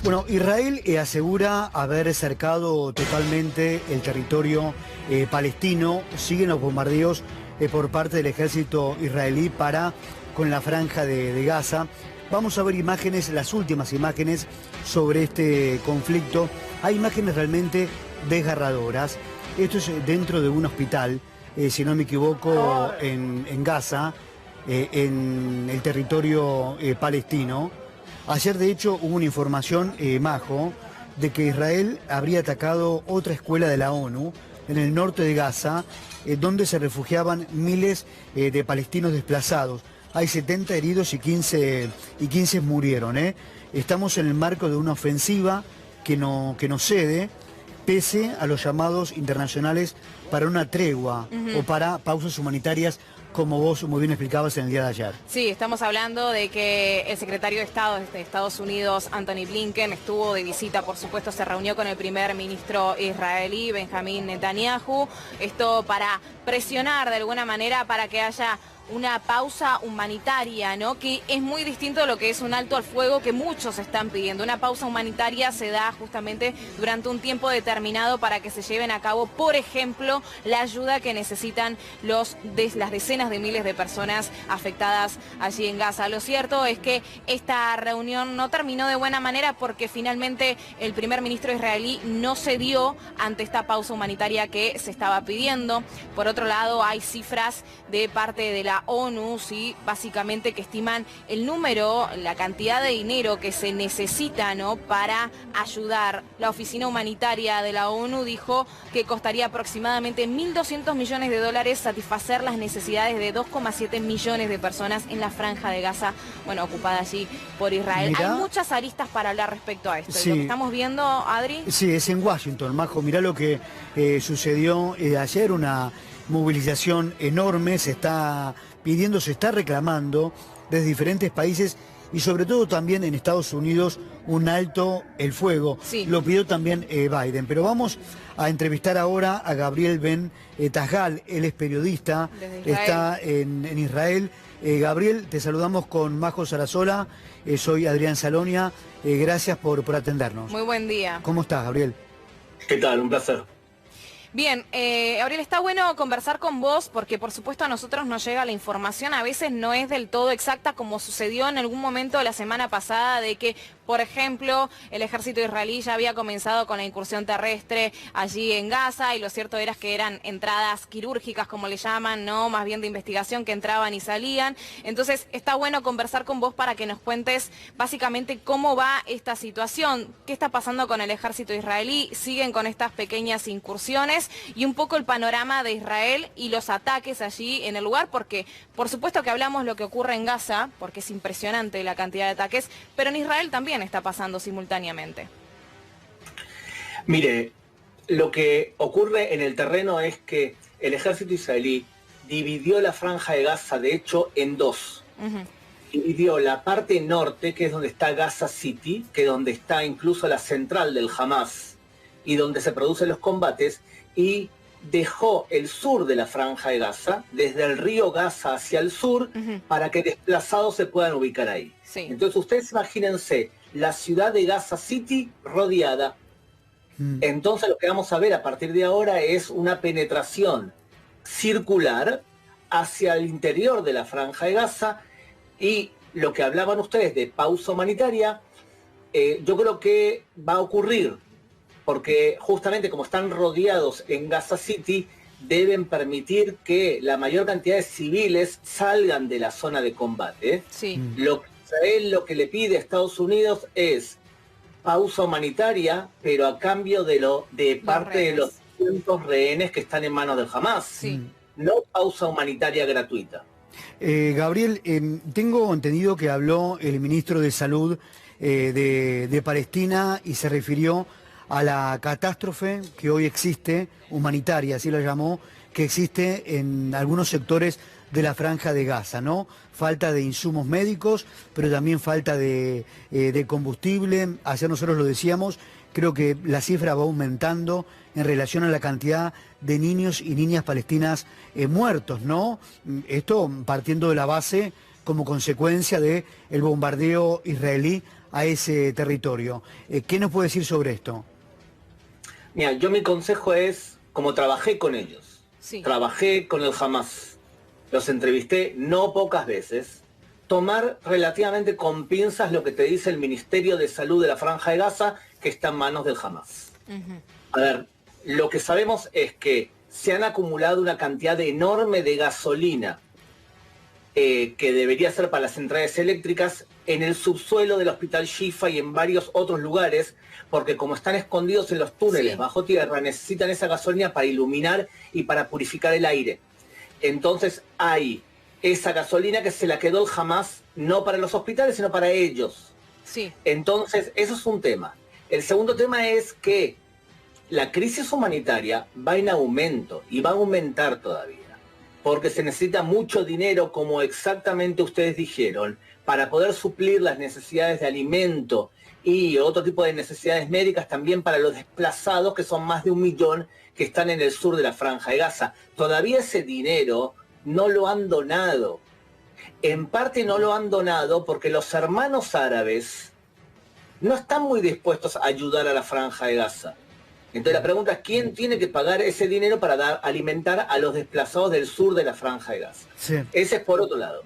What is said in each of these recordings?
Bueno, Israel asegura haber cercado totalmente el territorio palestino. Siguen los bombardeos por parte del ejército israelí con la franja de Gaza. Vamos a ver imágenes, las últimas imágenes sobre este conflicto. Hay imágenes realmente desgarradoras. Esto es dentro de un hospital, si no me equivoco, en Gaza, en el territorio palestino. Ayer, de hecho, hubo una información, Majo, de que Israel habría atacado otra escuela de la ONU en el norte de Gaza, donde se refugiaban miles de palestinos desplazados. Hay 70 heridos y 15 murieron. Estamos en el marco de una ofensiva que no cede, pese a los llamados internacionales para una tregua o para pausas humanitarias, como vos muy bien explicabas en el día de ayer. Sí, estamos hablando de que el secretario de Estado de Estados Unidos, Anthony Blinken, estuvo de visita, por supuesto, se reunió con el primer ministro israelí, Benjamín Netanyahu, esto para presionar de alguna manera para que haya una pausa humanitaria, ¿no? Que es muy distinto de lo que es un alto al fuego que muchos están pidiendo. Una pausa humanitaria se da justamente durante un tiempo determinado para que se lleven a cabo, por ejemplo, la ayuda que necesitan las decenas de miles de personas afectadas allí en Gaza. Lo cierto es que esta reunión no terminó de buena manera porque finalmente el primer ministro israelí no cedió ante esta pausa humanitaria que se estaba pidiendo. Por otro lado, hay cifras de parte de la ONU, sí, básicamente que estiman el número, la cantidad de dinero que se necesita, ¿no?, para ayudar. La oficina humanitaria de la ONU dijo que costaría aproximadamente 1.200 millones de dólares satisfacer las necesidades de 2,7 millones de personas en la franja de Gaza, bueno, ocupada allí por Israel. Mirá, hay muchas aristas para hablar respecto a esto. Sí. Lo que estamos viendo, Adri. Sí, es en Washington, Majo. Mirá lo que sucedió ayer, una movilización enorme, se está pidiendo, se está reclamando desde diferentes países y sobre todo también en Estados Unidos un alto el fuego. Sí. Lo pidió también Biden. Pero vamos a entrevistar ahora a Gabriel Ben Tajgal, él es periodista, está en Israel. Gabriel, te saludamos con Majo Sarasola, soy Adrián Salonia, gracias por atendernos. Muy buen día. ¿Cómo estás, Gabriel? ¿Qué tal? Un placer. Bien, Gabriel, está bueno conversar con vos porque por supuesto a nosotros nos llega la información, a veces no es del todo exacta como sucedió en algún momento la semana pasada de que, por ejemplo, el ejército israelí ya había comenzado con la incursión terrestre allí en Gaza y lo cierto era que eran entradas quirúrgicas, como le llaman, no, más bien de investigación, que entraban y salían. Entonces está bueno conversar con vos para que nos cuentes básicamente cómo va esta situación, qué está pasando con el ejército israelí, siguen con estas pequeñas incursiones y un poco el panorama de Israel y los ataques allí en el lugar, porque por supuesto que hablamos lo que ocurre en Gaza, porque es impresionante la cantidad de ataques, pero en Israel también está pasando simultáneamente. Mire, lo que ocurre en el terreno es que el ejército israelí dividió la franja de Gaza, de hecho, en dos. Dividió la parte norte, que es donde está Gaza City, que es donde está incluso la central del Hamas y donde se producen los combates, y dejó el sur de la franja de Gaza, desde el río Gaza hacia el sur, para que desplazados se puedan ubicar ahí. Sí. Entonces ustedes imagínense la ciudad de Gaza City rodeada. Entonces lo que vamos a ver a partir de ahora es una penetración circular hacia el interior de la franja de Gaza, y lo que hablaban ustedes de pausa humanitaria, yo creo que va a ocurrir, porque justamente como están rodeados en Gaza City, deben permitir que la mayor cantidad de civiles salgan de la zona de combate. Sí. Lo que le pide a Estados Unidos es pausa humanitaria, pero a cambio de parte de los 200 rehenes que están en manos del Hamas. Sí. No pausa humanitaria gratuita. Gabriel, tengo entendido que habló el ministro de Salud de Palestina y se refirió a la catástrofe que hoy existe, humanitaria, así la llamó, que existe en algunos sectores de la franja de Gaza, ¿no? Falta de insumos médicos, pero también falta de combustible. Ayer nosotros lo decíamos, creo que la cifra va aumentando en relación a la cantidad de niños y niñas palestinas muertos, ¿no? Esto partiendo de la base como consecuencia del bombardeo israelí a ese territorio. ¿Qué nos puede decir sobre esto? Mira, yo mi consejo es, como trabajé con ellos, trabajé con el Hamas, los entrevisté no pocas veces, tomar relativamente con pinzas lo que te dice el Ministerio de Salud de la Franja de Gaza, que está en manos del Hamas. A ver, lo que sabemos es que se han acumulado una cantidad enorme de gasolina que debería ser para las centrales eléctricas en el subsuelo del Hospital Shifa y en varios otros lugares, porque como están escondidos en los túneles bajo tierra, necesitan esa gasolina para iluminar y para purificar el aire. Entonces hay esa gasolina que se la quedó el Hamas, no para los hospitales, sino para ellos. Entonces, eso es un tema. El segundo tema es que la crisis humanitaria va en aumento y va a aumentar todavía, porque se necesita mucho dinero, como exactamente ustedes dijeron, para poder suplir las necesidades de alimento y otro tipo de necesidades médicas también para los desplazados, que son más de 1 millón que están en el sur de la Franja de Gaza. Todavía ese dinero no lo han donado. En parte no lo han donado porque los hermanos árabes no están muy dispuestos a ayudar a la Franja de Gaza. Entonces la pregunta es, ¿quién tiene que pagar ese dinero para alimentar a los desplazados del sur de la Franja de Gaza? Ese es por otro lado.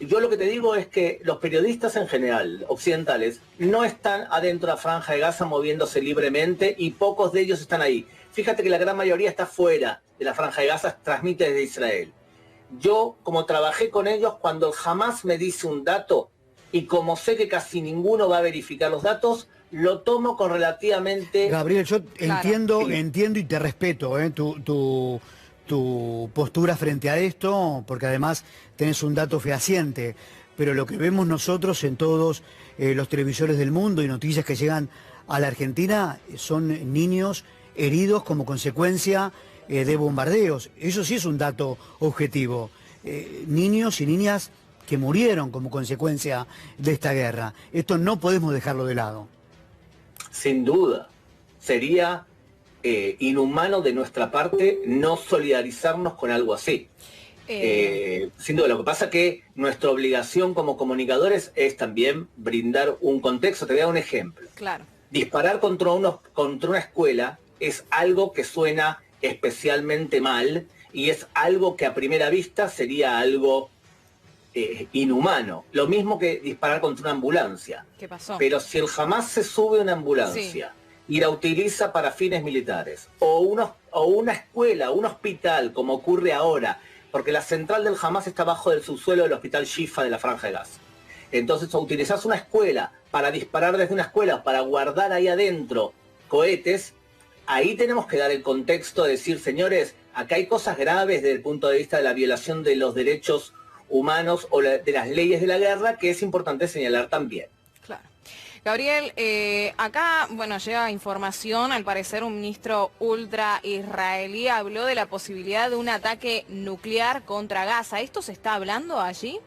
Yo lo que te digo es que los periodistas en general, occidentales, no están adentro de la Franja de Gaza moviéndose libremente y pocos de ellos están ahí. Fíjate que la gran mayoría está fuera de la Franja de Gaza, transmite desde Israel. Yo, como trabajé con ellos, cuando el Hamas me dice un dato, y como sé que casi ninguno va a verificar los datos, lo tomo con relativamente... Gabriel, yo entiendo y te respeto tu postura frente a esto, porque además tenés un dato fehaciente, pero lo que vemos nosotros en todos los televisores del mundo y noticias que llegan a la Argentina son niños heridos como consecuencia de bombardeos. Eso sí es un dato objetivo. Niños y niñas que murieron como consecuencia de esta guerra. Esto no podemos dejarlo de lado. Sin duda. Sería inhumano de nuestra parte no solidarizarnos con algo así. Sin duda. Lo que pasa es que nuestra obligación como comunicadores es también brindar un contexto. Te voy a dar un ejemplo. Disparar contra una escuela es algo que suena especialmente mal y es algo que a primera vista sería algo inhumano. Lo mismo que disparar contra una ambulancia. ¿Qué pasó? Pero si el Hamas se sube a una ambulancia y la utiliza para fines militares, o una escuela, un hospital, como ocurre ahora, porque la central del Hamas está bajo del subsuelo del Hospital Shifa de la Franja de Gaza. Entonces, o utilizás una escuela para disparar desde una escuela, para guardar ahí adentro cohetes, ahí tenemos que dar el contexto de decir, señores, acá hay cosas graves desde el punto de vista de la violación de los derechos humanos o de las leyes de la guerra, que es importante señalar también. Claro. Gabriel, acá, bueno, llega información, al parecer un ministro ultra israelí habló de la posibilidad de un ataque nuclear contra Gaza. ¿Esto se está hablando allí?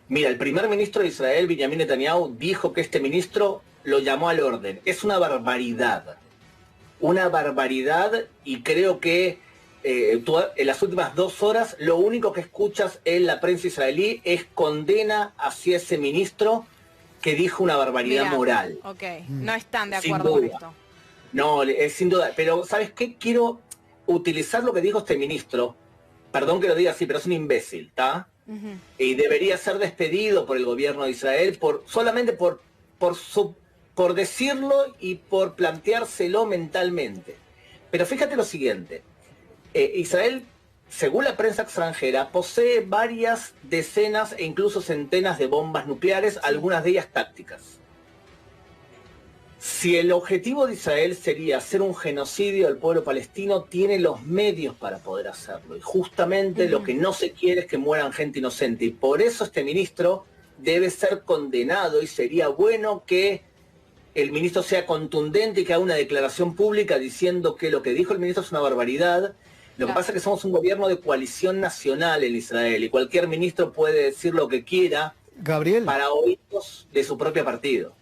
Mira, el primer ministro de Israel, Benjamin Netanyahu, dijo que este ministro lo llamó al orden. Es una barbaridad. Una barbaridad, y creo que tú, en las últimas 2 horas lo único que escuchas en la prensa israelí es condena hacia ese ministro que dijo una barbaridad moral. No están de acuerdo con esto. No, sin duda. Pero ¿sabes qué? Quiero utilizar lo que dijo este ministro. Perdón que lo diga así, pero es un imbécil, ¿está? Y debería ser despedido por el gobierno de Israel solamente por decirlo y por planteárselo mentalmente. Pero fíjate lo siguiente. Israel, según la prensa extranjera, posee varias decenas e incluso centenas de bombas nucleares, algunas de ellas tácticas. Si el objetivo de Israel sería hacer un genocidio del pueblo palestino, tiene los medios para poder hacerlo. Y justamente lo que no se quiere es que mueran gente inocente. Y por eso este ministro debe ser condenado, y sería bueno que el ministro sea contundente y que haga una declaración pública diciendo que lo que dijo el ministro es una barbaridad. Lo que pasa es que somos un gobierno de coalición nacional en Israel y cualquier ministro puede decir lo que quiera, Gabriel, para oídos de su propio partido.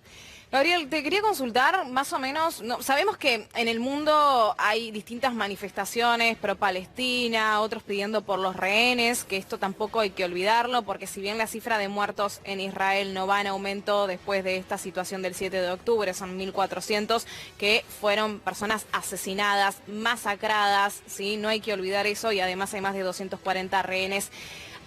Gabriel, te quería consultar más o menos, sabemos que en el mundo hay distintas manifestaciones pro Palestina, otros pidiendo por los rehenes, que esto tampoco hay que olvidarlo, porque si bien la cifra de muertos en Israel no va en aumento después de esta situación del 7 de octubre, son 1.400 que fueron personas asesinadas, masacradas, ¿sí? No hay que olvidar eso, y además hay más de 240 rehenes.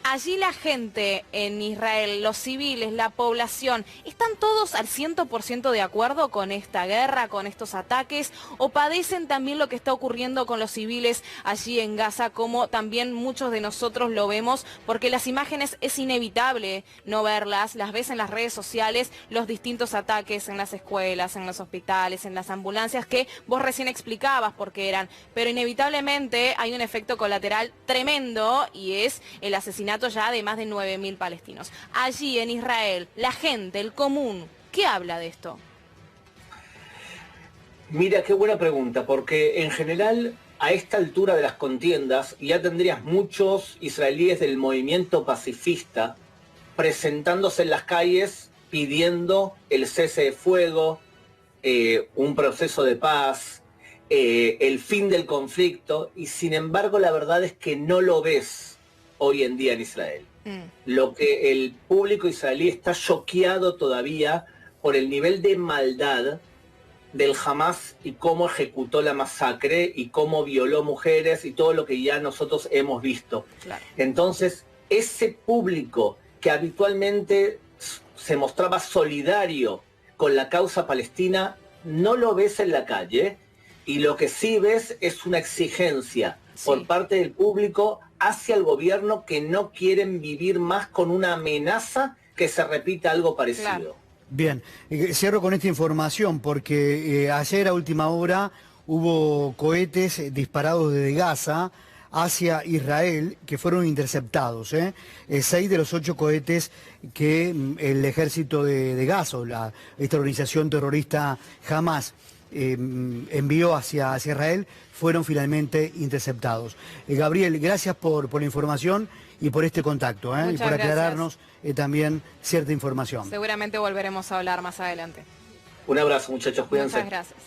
Allí la gente en Israel, los civiles, la población, ¿están todos al 100% de acuerdo con esta guerra, con estos ataques? ¿O padecen también lo que está ocurriendo con los civiles allí en Gaza, como también muchos de nosotros lo vemos? Porque las imágenes es inevitable no verlas, las ves en las redes sociales, los distintos ataques en las escuelas, en los hospitales, en las ambulancias, que vos recién explicabas por qué eran. Pero inevitablemente hay un efecto colateral tremendo, y es el asesinato ya de más de 9.000 palestinos. Allí en Israel, la gente, el común, ¿qué habla de esto? Mira, qué buena pregunta, porque en general a esta altura de las contiendas ya tendrías muchos israelíes del movimiento pacifista presentándose en las calles pidiendo el cese de fuego, un proceso de paz, el fin del conflicto, y sin embargo la verdad es que no lo ves hoy en día en Israel. Lo que el público israelí está choqueado todavía por el nivel de maldad del Hamas y cómo ejecutó la masacre y cómo violó mujeres y todo lo que ya nosotros hemos visto. Claro. Entonces, ese público que habitualmente se mostraba solidario con la causa palestina, no lo ves en la calle, y lo que sí ves es una exigencia por parte del público hacia el gobierno, que no quieren vivir más con una amenaza que se repita algo parecido. Claro. Bien, cierro con esta información porque ayer a última hora hubo cohetes disparados desde Gaza hacia Israel que fueron interceptados. 6 de los 8 cohetes que el ejército de Gaza, esta organización terrorista Hamas, envió hacia Israel, fueron finalmente interceptados. Gabriel, gracias por la información y por este contacto, y por aclararnos también cierta información. Seguramente volveremos a hablar más adelante. Un abrazo, muchachos, cuídense. Muchas gracias.